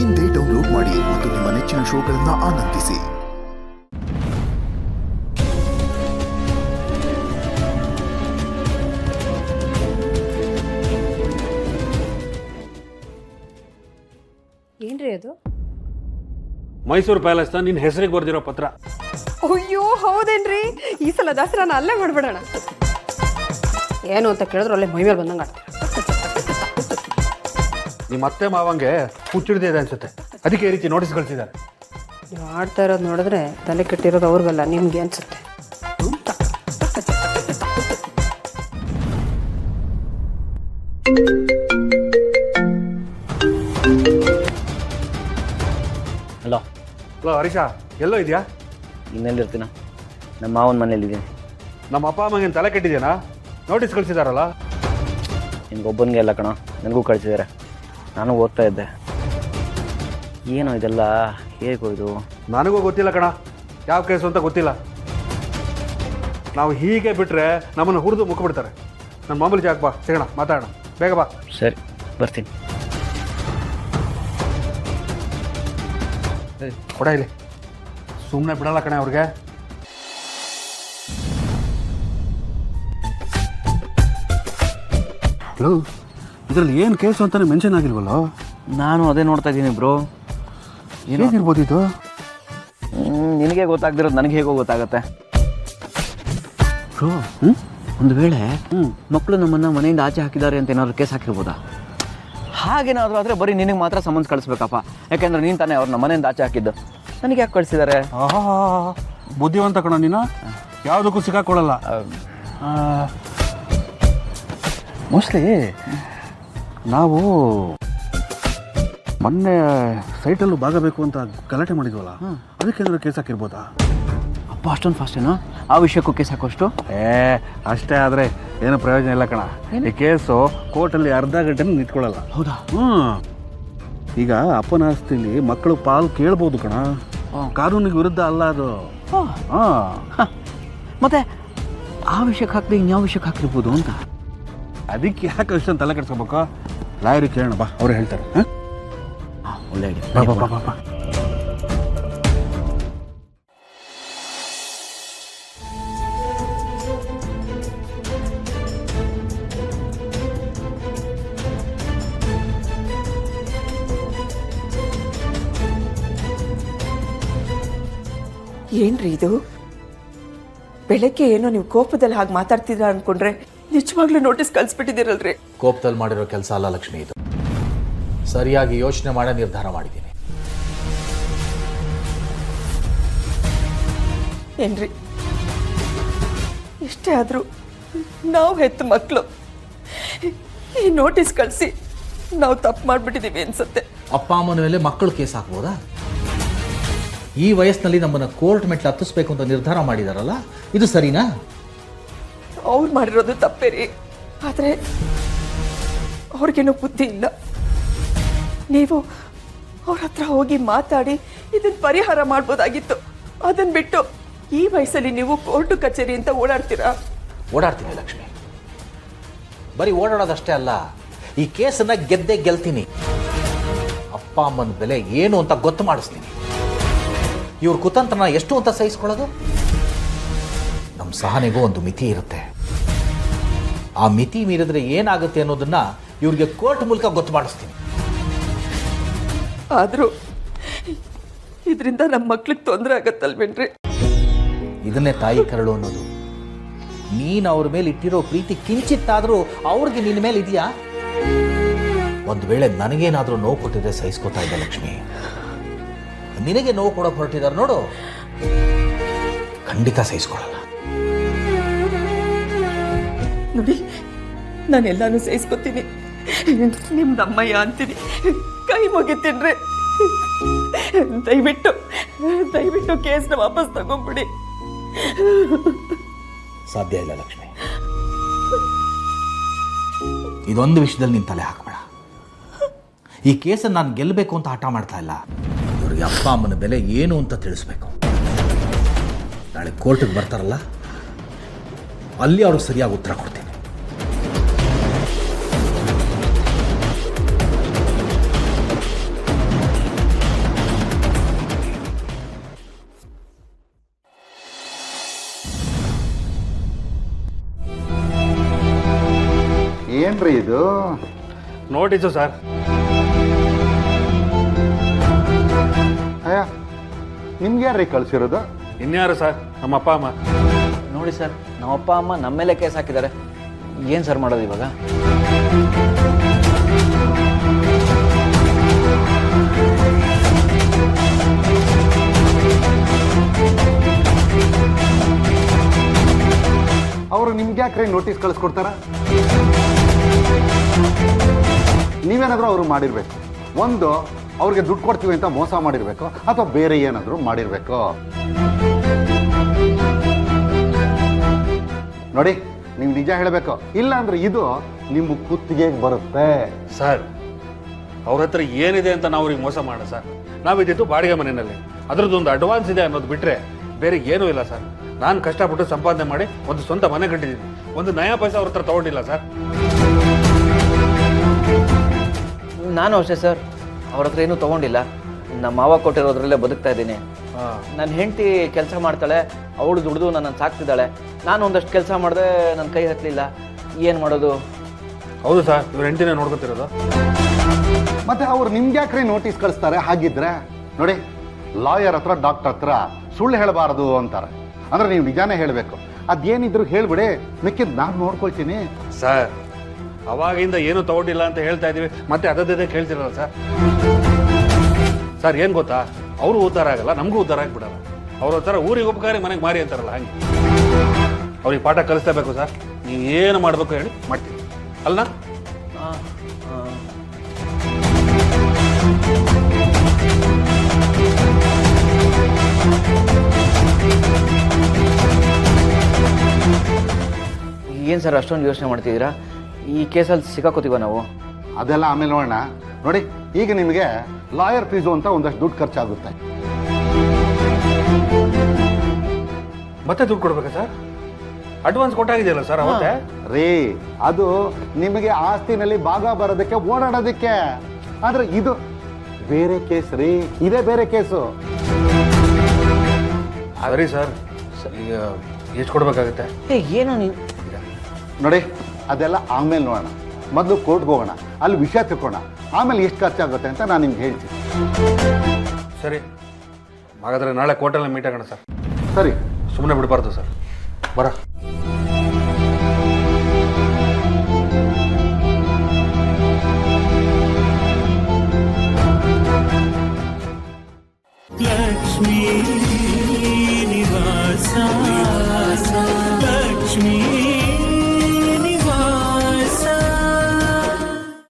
ಇಂದೇ ಡೌನ್ಲೋಡ್ ಮಾಡಿ ಮತ್ತು ನಿಮ್ಮ ನೆಚ್ಚಿನ ಶೋಗಳನ್ನು ಆನಂದಿಸಿ. ಏನ್ರಿ ಅದು? ಮೈಸೂರು ಪ್ಯಾಲೇಸ್ ನಿನ್ನ ಹೆಸರಿಗೆ ಬರ್ದಿರೋ ಪತ್ರ. ಅಯ್ಯೋ ಹೌದೇನ್ರಿ? ಈ ಸಲ ದಸರಾನ ಅಲ್ಲೇ ಮಾಡ್ಬಿಡೋಣ. ಏನು ಅಂತ ಕೇಳಿದ್ರೆ ಅಲ್ಲೇ ಮೈ ಮೇಲೆ ಬಂದಂಗೆ ಆಡ್ತೀರ. ನಿಮ್ಮ ಅತ್ತೆ ಮಾವಂಗೆ ಹುಚ್ಚಿಡ್ದಿದೆ ಅನ್ಸುತ್ತೆ, ಅದಕ್ಕೆ ಈ ರೀತಿ ನೋಟಿಸ್ ಕಳಿಸಿದ್ದಾರೆ. ನೀವು ಆಡ್ತಾ ಇರೋದು ನೋಡಿದ್ರೆ ತಲೆ ಕೆಟ್ಟಿರೋದು ಅವ್ರಿಗಲ್ಲ, ನಿಮ್ಗೆ ಅನ್ಸುತ್ತೆ. ಹಲೋ ಹರೀಶ, ಎಲ್ಲೋ ಇದೆಯಾ? ಇನ್ನೆಲ್ಲಿರ್ತೀನ? ನಮ್ಮ ಮಾವನ ಮನೇಲಿದ್ದೀನಿ. ನಮ್ಮ ಅಪ್ಪ ಅಮ್ಮಗೇನು ತಲೆ ಕೆಟ್ಟಿದ್ಯಾನಾ? ನೋಟಿಸ್ ಕಳಿಸಿದಾರಲ್ಲ. ನಿನ್ಗೊಬ್ಬನಿಗೆ ಅಲ್ಲ ಕಣ, ನನಗೂ ಕಳಿಸಿದ್ದಾರೆ. ನಾನು ಓದ್ತಾ ಇದ್ದೆ. ಏನೋ ಇದೆಲ್ಲ ಹೇಗೋಯ್ದು? ನನಗೂ ಗೊತ್ತಿಲ್ಲ ಕಣ, ಯಾವ ಕೇಸು ಅಂತ ಗೊತ್ತಿಲ್ಲ. ನಾವು ಹೀಗೆ ಬಿಟ್ಟರೆ ನಮ್ಮನ್ನು ಹುರಿದು ಮುಖಬಿಡ್ತಾರೆ. ನನ್ನ ಮಾಮೂಲಿ ಜಾಗ ಬಾ, ಸಿಗೋಣ, ಮಾತಾಡೋಣ, ಬೇಗ ಬಾ. ಸರಿ, ಬರ್ತೀನಿ. ಕೊಡ ಇಲ್ಲಿ, ಸುಮ್ಮನೆ ಬಿಡಲ್ಲ ಕಣೆ ಅವ್ರಿಗೆ. ಹಲೋ, ಇದರಲ್ಲಿ ಏನು ಕೇಸು ಅಂತಾನೆ ಮೆನ್ಷನ್ ಆಗಿಲ್ವಲ್ಲ? ನಾನು ಅದೇ ನೋಡ್ತಾ ಇದ್ದೀನಿ ಬ್ರೋ. ಏನಾಗಿರ್ಬೋದು ಇದು? ನಿನಗೆ ಗೊತ್ತಾಗ್ದಿರೋದು ನನಗೆ ಹೇಗೋ ಗೊತ್ತಾಗತ್ತೆ ಬ್ರೋ. ಒಂದು ವೇಳೆ ಮಕ್ಕಳು ನಮ್ಮನ್ನು ಮನೆಯಿಂದ ಆಚೆ ಹಾಕಿದ್ದಾರೆ ಅಂತ ಏನಾದ್ರು ಕೇಸ್ ಹಾಕಿರ್ಬೋದಾ? ಹಾಗೇನಾದರೂ ಆದರೆ ಬರೀ ನಿನಗೆ ಮಾತ್ರ ಸಮನ್ಸ್ ಕಳಿಸ್ಬೇಕಪ್ಪ. ಯಾಕೆಂದ್ರೆ ನೀನು ತಾನೇ ಅವ್ರನ್ನ ಮನೆಯಿಂದ ಆಚೆ ಹಾಕಿದ್ದು. ನನಗೆ ಯಾಕೆ ಕಳಿಸಿದ್ದಾರೆ? ಬುದ್ಧಿವಂತ ಕಣ ನೀನು, ಯಾವುದಕ್ಕೂ ಸಿಕ್ಕಾಕೊಳ್ಳಲ್ಲ. ಮೋಸ್ಟ್ಲಿ ನಾವು ಮೊನ್ನೆ ಸೈಟಲ್ಲೂ ಭಾಗಬೇಕು ಅಂತ ಗಲಾಟೆ ಮಾಡಿದ್ವಲ್ಲ, ಅದಕ್ಕೆ ಕೇಸ್ ಹಾಕಿರ್ಬೋದಾ? ಅಪ್ಪ ಅಷ್ಟೊಂದು ಫಾಸ್ಟೇನೋ ಆ ವಿಷಯಕ್ಕೂ ಕೇಸ್ ಹಾಕೋಷ್ಟು? ಅಷ್ಟೇ ಆದರೆ ಏನೂ ಪ್ರಯೋಜನ ಇಲ್ಲ ಕಣ. ಈ ಕೇಸು ಕೋರ್ಟಲ್ಲಿ ಅರ್ಧ ಗಂಟೆನೂ ನಿಂತ್ಕೊಳ್ಳಲ್ಲ. ಹೌದಾ? ಈಗ ಅಪ್ಪನ ಆಸ್ತಿಲಿ ಮಕ್ಕಳು ಪಾಲು ಕೇಳ್ಬೋದು ಕಣ, ಕಾನೂನಿಗೆ ವಿರುದ್ಧ ಅಲ್ಲ ಅದು. ಮತ್ತೆ ಆ ವಿಷಯಕ್ಕೆ ಹಾಕದೆ ಇನ್ಯಾವ ವಿಷಯಕ್ಕೆ ಹಾಕಿರ್ಬೋದು ಅಂತ. ಅದಕ್ಕೆ ಯಾಕೆ ಅಷ್ಟೊಂದು ತಲೆ ಕೆಡಿಸ್ಕೋಬೇಕು? ಲಾಯರಿಗೆ ಕೇಳೋಣ ಬಾ, ಅವ್ರು ಹೇಳ್ತಾರೆ. ಒಳ್ಳೆ ಬಾ. ಏನ್ರಿ ಇದು? ಬೆಳಗ್ಗೆ ಏನೋ ನೀವು ಕೋಪದಲ್ಲಿ ಹಾಗೆ ಮಾತಾಡ್ತಿದ್ರ ಅನ್ಕೊಂಡ್ರೆ ನಿಜವಾಗ್ಲೂ ನೋಟಿಸ್ ಕಳ್ಸಿಬಿಟ್ಟಿದ್ದೀರಲ್ರಿ. ಕೋಪದಲ್ಲಿ ಮಾಡಿರೋ ಕೆಲಸ ಅಲ್ಲ ಲಕ್ಷ್ಮಿ ಇದು. ಸರಿಯಾಗಿ ಯೋಚನೆ ಮಾಡೋ ನಿರ್ಧಾರ ಮಾಡಿದ್ದೀನಿ. ಏನ್ರಿ, ಇಷ್ಟೇ ಆದರೂ ನಾವು ಹೆತ್ತ ಮಕ್ಕಳು ಈ ನೋಟಿಸ್ ಕಳಿಸಿ ನಾವು ತಪ್ಪು ಮಾಡಿಬಿಟ್ಟಿದ್ದೀವಿ ಅನ್ಸುತ್ತೆ. ಅಪ್ಪ ಅಮ್ಮನ ಮೇಲೆ ಮಕ್ಕಳು ಕೇಸ್ ಹಾಕ್ಬೋದಾ? ಈ ವಯಸ್ಸಿನಲ್ಲಿ ನಮ್ಮನ್ನು ಕೋರ್ಟ್ ಮೆಟ್ಲು ಹತ್ತಿಸ್ಬೇಕು ಅಂತ ನಿರ್ಧಾರ ಮಾಡಿದಾರಲ್ಲ, ಇದು ಸರಿನಾ? ಅವ್ರು ಮಾಡಿರೋದು ತಪ್ಪೇ ರೀ, ಆದರೆ ಅವ್ರಿಗೇನೋ ಬುದ್ಧಿ ಇಲ್ಲ. ನೀವು ಅವ್ರ ಹತ್ರ ಹೋಗಿ ಮಾತಾಡಿ ಇದನ್ನ ಪರಿಹಾರ ಮಾಡ್ಬೋದಾಗಿತ್ತು. ಅದನ್ನ ಬಿಟ್ಟು ಈ ವಯಸ್ಸಲ್ಲಿ ನೀವು ಕೋರ್ಟು ಕಚೇರಿ ಅಂತ ಓಡಾಡ್ತೀರಾ? ಓಡಾಡ್ತೀನಿ ಲಕ್ಷ್ಮಿ, ಬರೀ ಓಡಾಡೋದಷ್ಟೇ ಅಲ್ಲ, ಈ ಕೇಸನ್ನು ಗೆದ್ದೇ ಗೆಲ್ತೀನಿ. ಅಪ್ಪ ಅಮ್ಮನ ಬೆಲೆ ಏನು ಅಂತ ಗೊತ್ತು ಮಾಡಿಸ್ತೀನಿ. ಇವ್ರ ಕುತಂತ್ರನ ಎಷ್ಟು ಅಂತ ಸಹಿಸ್ಕೊಳ್ಳೋದು? ನಮ್ಮ ಸಹನೆಗೂ ಒಂದು ಮಿತಿ ಇರುತ್ತೆ. ಆ ಮಿತಿ ಮೀರಿದ್ರೆ ಏನಾಗುತ್ತೆ ಅನ್ನೋದನ್ನ ಇವ್ರಿಗೆ ಕೋರ್ಟ್ ಮೂಲಕ ಗೊತ್ತು ಮಾಡಿಸ್ತೀನಿ. ಆದರೂ ಇದರಿಂದ ನಮ್ಮ ಮಕ್ಳಿಗೆ ತೊಂದರೆ ಆಗತ್ತಲ್ವೇನ್ರಿ? ಇದನ್ನೇ ತಾಯಿ ಕರಳು ಅನ್ನೋದು. ನೀನು ಅವ್ರ ಮೇಲೆ ಇಟ್ಟಿರೋ ಪ್ರೀತಿ ಕಿಂಚಿತ್ತಾದರೂ ಅವ್ರಿಗೆ ನಿನ್ನ ಮೇಲೆ ಇದೆಯಾ? ಒಂದು ವೇಳೆ ನನಗೇನಾದರೂ ನೋವು ಕೊಟ್ಟಿದ್ರೆ ಸಹಿಸ್ಕೋತಾ ಇದ್ದ ಲಕ್ಷ್ಮಿ, ನಿನಗೆ ನೋವು ಕೊಡೋಕೆ ಹೊರಟಿದ್ದಾರೆ ನೋಡು, ಖಂಡಿತ ಸಹಿಸ್ಕೊಳ್ಳಲ್ಲ. ನೋಡಿ, ನಾನೆಲ್ಲಾನು ಸಹಿಸ್ಕೊತೀನಿ, ನಿಮ್ದಮ್ಮಯ್ಯ ಅಂತೀನಿ, ಕೈ ಮುಗಿತೀನ್ರಿ. ದಯವಿಟ್ಟು ಕೇಸ್ನ ವಾಪಸ್ ತಗೊಂಡ್ಬಿಡಿ. ಸಾಧ್ಯ ಇಲ್ಲ ಲಕ್ಷ್ಮಿ, ಇದೊಂದು ವಿಷಯದಲ್ಲಿ ನಿನ್ನ ತಲೆ ಹಾಕಬೇಡ. ಈ ಕೇಸನ್ನು ನಾನು ಗೆಲ್ಲಬೇಕು ಅಂತ ಹಠ ಮಾಡ್ತಾ ಇಲ್ಲ. ಇವ್ರಿಗೆ ಅಪ್ಪ ಅಮ್ಮನ ಬೆಲೆ ಏನು ಅಂತ ತಿಳಿಸ್ಬೇಕು. ನಾಳೆ ಕೋರ್ಟಿಗೆ ಬರ್ತಾರಲ್ಲ, ಅಲ್ಲಿ ಅವ್ರಿಗೆ ಸರಿಯಾಗಿ ಉತ್ತರ ಕೊಡ್ತೀನಿ. ಏನ್ರಿ ಇದು? Notice sir. ಅಯ್ಯ, ನಿಮ್ಗೆ ಯಾರ್ರೀ ಕಳ್ಸಿರೋದು? ಇನ್ಯಾರು ಸರ್? ನಮ್ಮ ಅಪ್ಪ ಅಮ್ಮ. ನೋಡಿ ಸರ್, ನಮ್ಮ ಅಪ್ಪ ಅಮ್ಮ ನಮ್ಮ ಮೇಲೆ ಕೇಸ್ ಹಾಕಿದ್ದಾರೆ. ಏನು ಸರ್ ಮಾಡೋದು ಇವಾಗ? ಅವರು ನಿಮ್ಗೆ ಯಾಕ್ರಿ ನೋಟಿಸ್ ಕಳಿಸ್ಕೊಡ್ತಾರ? ನೀವೇನಾದರೂ ಅವರು ಮಾಡಿರ್ಬೇಕು. ಒಂದು, ಅವ್ರಿಗೆ ದುಡ್ಡು ಕೊಡ್ತೀವಿ ಅಂತ ಮೋಸ ಮಾಡಿರ್ಬೇಕು, ಅಥವಾ ಬೇರೆ ಏನಾದರೂ ಮಾಡಿರ್ಬೇಕು. ನೋಡಿ, ನೀವು ನಿಜ ಹೇಳಬೇಕು, ಇಲ್ಲ ಅಂದ್ರೆ ಇದು ನಿಮ್ಮ ಕುತ್ತಿಗೆಗೆ ಬರುತ್ತೆ. ಸರ್, ಅವ್ರ ಹತ್ರ ಏನಿದೆ ಅಂತ ನಾವು ಅವ್ರಿಗೆ ಮೋಸ ಮಾಡ ಸರ್. ನಾವಿದ್ದಿದ್ದು ಬಾಡಿಗೆ ಮನೆಯಲ್ಲಿ, ಅದರದ್ದೊಂದು ಅಡ್ವಾನ್ಸ್ ಇದೆ ಅನ್ನೋದು ಬಿಟ್ಟರೆ ಬೇರೆ ಏನೂ ಇಲ್ಲ ಸರ್. ನಾನು ಕಷ್ಟಪಟ್ಟು ಸಂಪಾದನೆ ಮಾಡಿ ಒಂದು ಸ್ವಂತ ಮನೆ ಕಟ್ಟಿದ್ದೀನಿ. ಒಂದು ನಯಾ ಪೈಸೆ ಅವ್ರ ಹತ್ರ ತೊಗೊಂಡಿಲ್ಲ ಸರ್. ನಾನು ಅಷ್ಟೇ ಸರ್, ಅವ್ರ ಹತ್ರ ಏನೂ ತೊಗೊಂಡಿಲ್ಲ. ನಮ್ಮ ಮಾವ ಕೊಟ್ಟಿರೋದ್ರಲ್ಲೇ ಬದುಕ್ತಾ ಇದ್ದೀನಿ. ನನ್ನ ಹೆಂಡತಿ ಕೆಲಸ ಮಾಡ್ತಾಳೆ, ಅವಳು ದುಡಿದು ನನ್ನನ್ನು ಸಾಕ್ತಿದ್ದಾಳೆ. ನಾನು ಒಂದಷ್ಟು ಕೆಲಸ ಮಾಡಿದೆ, ನನ್ನ ಕೈ ಹತ್ತಲಿಲ್ಲ. ಏನು ಮಾಡೋದು? ಹೌದು ಸರ್, ಇವ್ರ ಹೆಂಡತಿನೇ ನೋಡ್ಕೊತಿರೋದು. ಮತ್ತೆ ಅವ್ರು ನಿಮ್ಗೆ ಯಾಕ್ರಿ ನೋಟಿಸ್ ಕಳಿಸ್ತಾರೆ? ಹಾಗಿದ್ರೆ ನೋಡಿ, ಲಾಯರ್ ಹತ್ರ ಡಾಕ್ಟರ್ ಹತ್ರ ಸುಳ್ಳು ಹೇಳಬಾರದು ಅಂತಾರೆ. ಅಂದ್ರೆ ನೀವು ನಿಜಾನೇ ಹೇಳಬೇಕು. ಅದೇನಿದ್ರು ಹೇಳ್ಬಿಡಿ, ಮಿಕ್ಕಿದ್ ನಾನು ನೋಡ್ಕೊಳ್ತೀನಿ. ಸರ್, ಅವಾಗಿಂದ ಏನು ತಗೊಂಡಿಲ್ಲ ಅಂತ ಹೇಳ್ತಾ ಇದೀವಿ, ಮತ್ತೆ ಅದದ್ದೇ ಕೇಳ್ತಿರಲ್ಲ ಸರ್. ಸರ್, ಏನು ಗೊತ್ತಾ, ಅವರು ಉದ್ಧಾರ ಆಗಲ್ಲ, ನಮಗೂ ಉದ್ಧಾರ ಆಗಿಬಿಡಲ್ಲ. ಅವ್ರ ಹತ್ರ ಊರಿಗೆ ಉಪಕಾರಿ ಮನೆಗೆ ಮಾರಿ ಅಂತಾರಲ್ಲ, ಹಂಗೆ ಅವ್ರಿಗೆ ಪಾಠ ಕಲಿಸ್ಲೇಬೇಕು ಸರ್. ನೀವು ಏನು ಮಾಡಬೇಕು ಹೇಳಿ ಮಾಡ್ತೀವಿ ಅಲ್ಲ? ಏನು ಸರ್ ಅಷ್ಟೊಂದು ಯೋಚನೆ ಮಾಡ್ತಿದ್ದೀರಾ? ಈ ಕೇಸಲ್ಲಿ ಸಿಕ್ಕಾಕೋತೀವ ನಾವು? ಅದೆಲ್ಲ ಆಮೇಲೆ ನೋಡೋಣ. ನೋಡಿ, ಈಗ ನಿಮಗೆ ಲಾಯರ್ ಫೀಸು ಅಂತ ಒಂದಷ್ಟು ದುಡ್ಡು ಖರ್ಚಾಗುತ್ತೆ. ಮತ್ತೆ ದುಡ್ಡು ಕೊಡ್ಬೇಕಾ ಸರ್? ಅಡ್ವಾನ್ಸ್ ಕೊಟ್ಟಾಗಿದೆಯಲ್ಲ ಸರ್ ಅವತ್ತೇ? ರೀ, ಅದು ನಿಮಗೆ ಆಸ್ತಿನಲ್ಲಿ ಭಾಗ ಬರೋದಕ್ಕೆ, ಓಡಾಡೋದಕ್ಕೆ. ಆದ್ರೆ ಇದು ಬೇರೆ ಕೇಸ್ ರೀ, ಇದೇ ಬೇರೆ ಕೇಸು. ಸರಿ ಸರ್, ಈಗ ಎಷ್ಟು ಕೊಡ್ಬೇಕಾಗುತ್ತೆ? ಏನು ನೀವು ನೋಡಿ, ಅದೆಲ್ಲ ಆಮೇಲೆ ನೋಡೋಣ. ಮೊದಲು ಕೋರ್ಟ್ಗೆ ಹೋಗೋಣ, ಅಲ್ಲಿ ವಿಷಯ ತಿಳ್ಕೋಣ, ಆಮೇಲೆ ಎಷ್ಟು ಖರ್ಚಾಗುತ್ತೆ ಅಂತ ನಾನು ನಿಮ್ಗೆ ಹೇಳ್ತೀನಿ. ಸರಿ, ಹಾಗಾದ್ರೆ ನಾಳೆ ಕೋರ್ಟಲ್ಲಿ ಮೀಟ್ ಆಗೋಣ ಸರ್. ಸರಿ, ಸುಮ್ಮನೆ ಬಿಡಬಾರ್ದು ಸರ್. ಬರ. ಲಕ್ಷ್ಮೀ ನಿವಾಸ